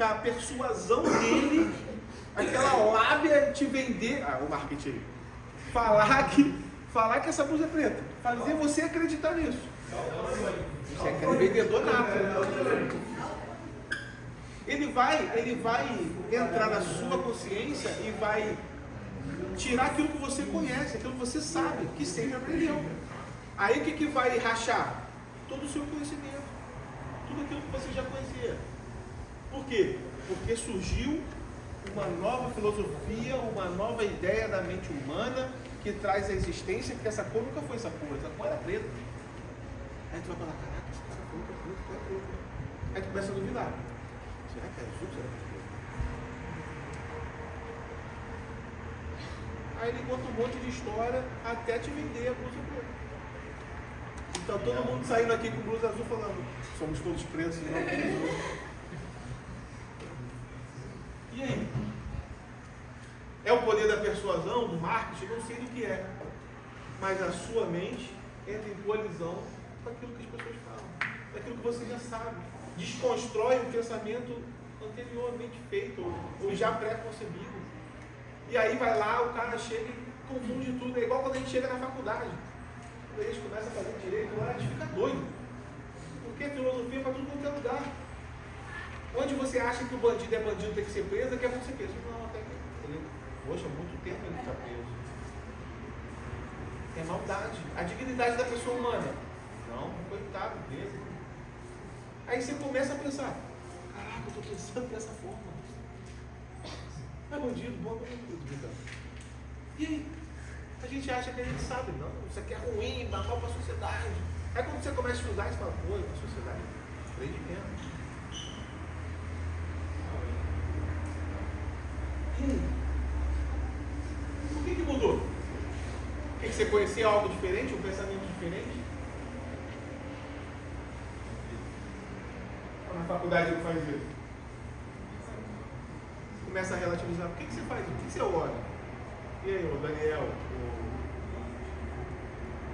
a persuasão dele, aquela lábia te vender, o marketing, falar que essa blusa é preta, fazer você acreditar nisso. Você é aquele vendedor nato. Ele vai entrar na sua consciência e vai tirar aquilo que você conhece, aquilo que você sabe, que sempre aprendeu. Aí o que vai rachar? Todo o seu conhecimento, tudo aquilo que você já conhecia. Por quê? Porque surgiu uma nova filosofia, uma nova ideia da mente humana que traz a existência que essa cor nunca foi essa cor era preta. Aí tu vai falar, caraca, esse cara falou que é preto, qual é preto? Aí tu começa a duvidar. Será que é azul? Será que é preto? Aí ele conta um monte de história até te vender a blusa preta. Então todo mundo saindo aqui com blusa azul falando, somos todos pretos e não azul. E aí? É o poder da persuasão, do marketing? Não sei do que é. Mas a sua mente entra em colisão com aquilo que as pessoas falam, daquilo que você já sabe. Desconstrói o pensamento anteriormente feito, ou já pré-concebido. E aí vai lá, o cara chega e confunde tudo. É igual quando a gente chega na faculdade. Quando a gente começa a fazer direito, lá a gente fica doido. Porque a filosofia é para tudo quanto é lugar. Onde você acha que o bandido é bandido, tem que ser preso, daqui a pouco você pensa, não, até que ele, poxa, muito tempo ele está preso. É maldade. A dignidade da pessoa humana. Não, coitado dele. Aí você começa a pensar, caraca, eu estou pensando dessa forma. É bandido, bom bandido. E aí? A gente acha que a gente sabe, não, isso aqui é ruim, dá mal para a sociedade. Aí quando você começa a estudar, você fala, pô, a sociedade aprende menos. Por que mudou? Porque você conhecia algo diferente, um pensamento diferente? Na faculdade ele faz isso. Começa a relativizar. Por que você faz isso? Por que você olha? E aí, o Daniel,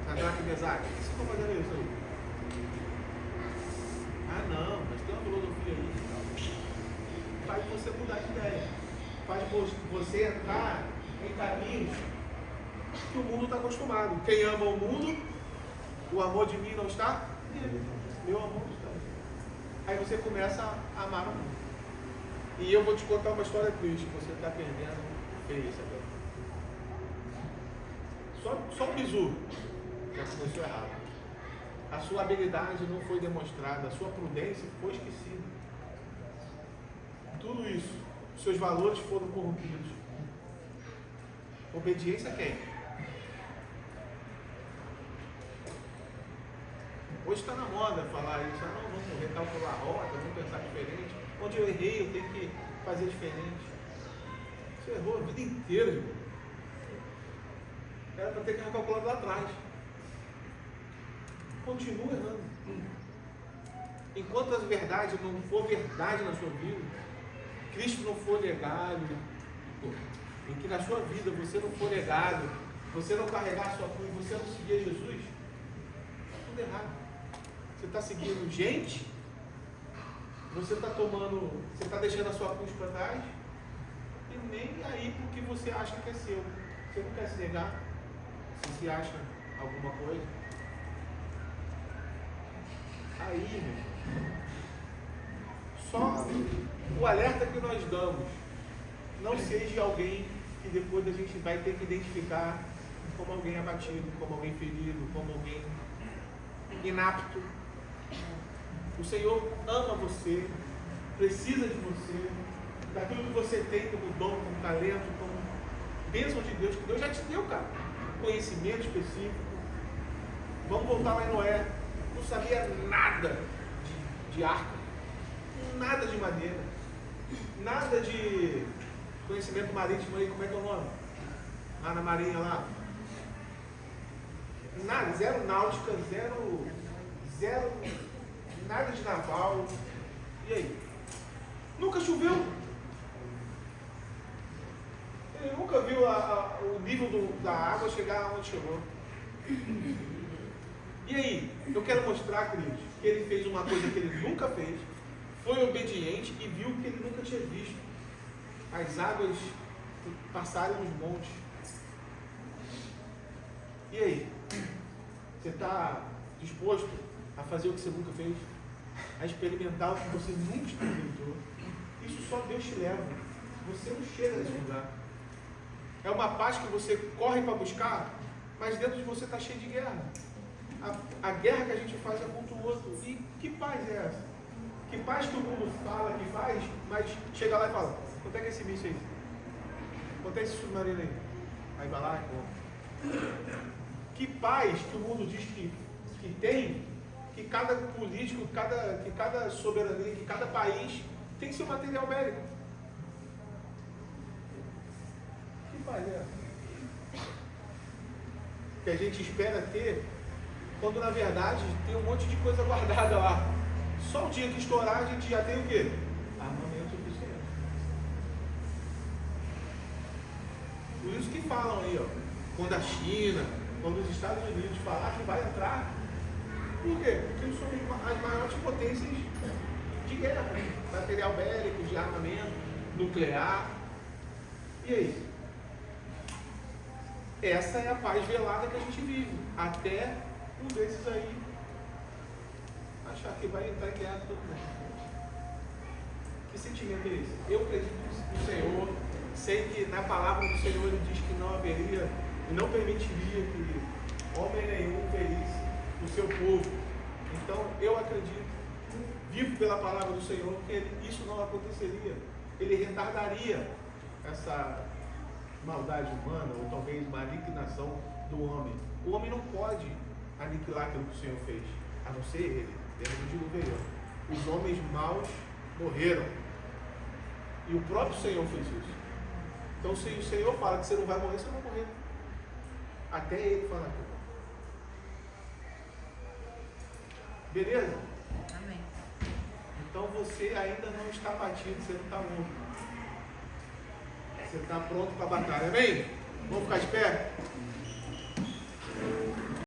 o Sadraque Mesaque, por que vocês estão fazendo isso aí? Ah não, mas tem uma filosofia aí. Faz você mudar de ideia. Faz você entrar em caminhos que o mundo está acostumado. Quem ama o mundo, o amor de mim não está nele. Meu amor não está. Aí você começa a amar o mundo. E eu vou te contar uma história triste. Você está perdendo feio, sabe? Só um bizu já começou errado. A sua habilidade não foi demonstrada, a sua prudência foi esquecida. Tudo isso, seus valores foram corrompidos. Obediência a quem? Hoje está na moda falar isso, não, vamos recalcular a rota, vamos pensar diferente. Onde eu errei, eu tenho que fazer diferente. Você errou a vida inteira, irmão. Era para ter que recalcular lá atrás. Continua errando. Enquanto as verdades não for verdade na sua vida, Cristo não for legado, em que na sua vida você não for legado, você não carregar a sua cruz, você não seguir Jesus, está tudo errado. Você está seguindo gente, você está deixando a sua cruz para trás, e nem aí porque você acha que é seu. Você não quer se negar, você se acha alguma coisa. Aí, meu irmão, só o alerta que nós damos, não seja alguém que depois a gente vai ter que identificar como alguém abatido, como alguém ferido, como alguém inapto. O Senhor ama você, precisa de você, daquilo que você tem como dom, como talento, como bênção de Deus, que Deus já te deu, cara. Conhecimento específico. Vamos voltar lá em Noé. Não sabia nada de arca, nada de madeira, nada de conhecimento marítimo aí, como é que é o nome? Lá na marinha lá. Nada, zero náutica, zero, nada de naval. E aí? Nunca choveu. Ele nunca viu o nível da água chegar onde chegou. E aí, eu quero mostrar, queridos, que ele fez uma coisa que ele nunca fez, foi obediente e viu o que ele nunca tinha visto. As águas passarem nos montes. E aí? Você está disposto a fazer o que você nunca fez? A experimentar o que você nunca experimentou? Isso só Deus te leva. Você não chega nesse lugar. É uma paz que você corre para buscar, mas dentro de você está cheio de guerra. A guerra que a gente faz é contra o outro. E que paz é essa? Que paz que o mundo fala que faz, mas chega lá e fala: quanto é que é esse míssil aí? Quanto é esse submarino aí? Aí vai lá e compra. Que paz que o mundo diz que tem, que cada político, que cada soberania, que cada país tem seu material bélico. Que paz é essa? Que a gente espera ter, quando na verdade tem um monte de coisa guardada lá. Só o dia que estourar a gente já tem o quê? Armamento suficiente. Por isso que falam aí, ó, quando a China, quando os Estados Unidos falar que vai entrar, por quê? Porque são as maiores potências de guerra, material bélico, de armamento, nuclear. E aí? Essa é a paz velada que a gente vive, até um desses aí achar que vai entrar em guerra todo mundo. Que sentimento é esse? Eu acredito no Senhor, sei que na palavra do Senhor ele diz que não haveria e não permitiria que homem nenhum ferisse o seu povo. Então eu acredito, vivo pela palavra do Senhor, que isso não aconteceria. Ele retardaria essa maldade humana, ou talvez uma aniquilação do homem. O homem não pode aniquilar aquilo que o Senhor fez, a não ser ele. Dentro do dilúvio, os homens maus morreram. E o próprio Senhor fez isso. Então, se o Senhor fala que você não vai morrer, você não vai morrer. Até Ele falar aquilo. Beleza? Amém. Então você ainda não está batido, você não está morto. Você está pronto para a batalha. Amém? Vamos ficar de pé?